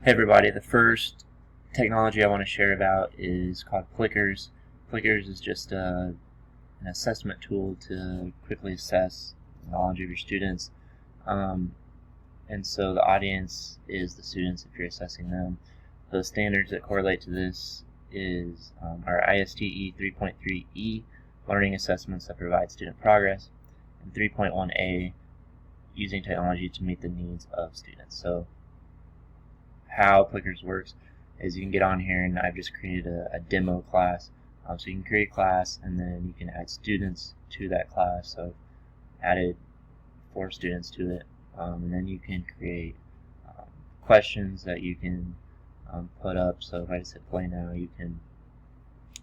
Hey everybody, the first technology I want to share about is called Plickers. Plickers is just an assessment tool to quickly assess the knowledge of your students. And so the audience is the students if you're assessing them. The standards that correlate to this is our ISTE 3.3E, learning assessments that provide student progress, and 3.1A, using technology to meet the needs of students. So how Plickers works is you can get on here, and I've just created a demo class. So you can create a class and then you can add students to that class. So I've added 4 students to it, and then you can create questions that you can put up. So if I just hit play now, you can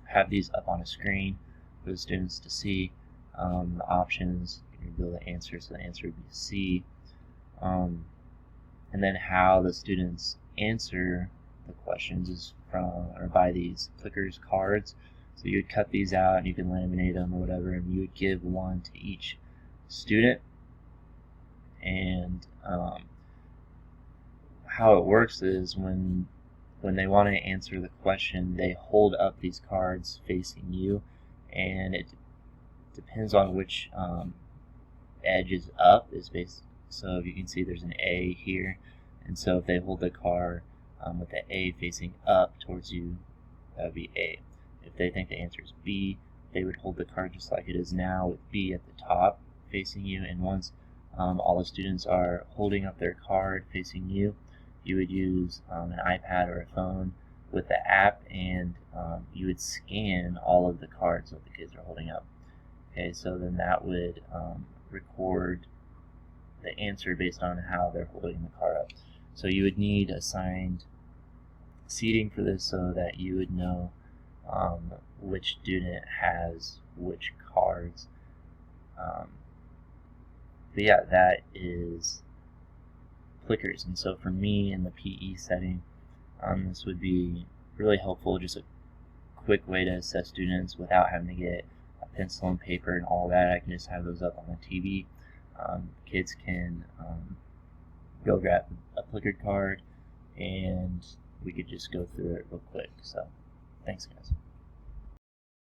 have these up on a screen for the students to see. The options, you can be able to answer, so the answer would be C. And then how the students answer the questions is by these Plickers cards. So you would cut these out and you can laminate them or whatever, and you would give one to each student. And how it works is when they want to answer the question, they hold up these cards facing you, and it depends on which edge is up is based. So if you can see, there's an A here, and so if they hold the card with the A facing up towards you, that would be A. If they think the answer is B, they would hold the card just like it is now with B at the top facing you. And once all the students are holding up their card facing you, you would use an iPad or a phone with the app, and you would scan all of the cards that the kids are holding up. Okay, so then that would record the answer based on how they're holding the card up. So you would need assigned seating for this so that you would know which student has which cards. But yeah, that is Plickers. And so for me in the PE setting, this would be really helpful, just a quick way to assess students without having to get a pencil and paper and all that. I can just have those up on the TV. Kids can go grab a Plickard card, and we could just go through it real quick. So thanks guys.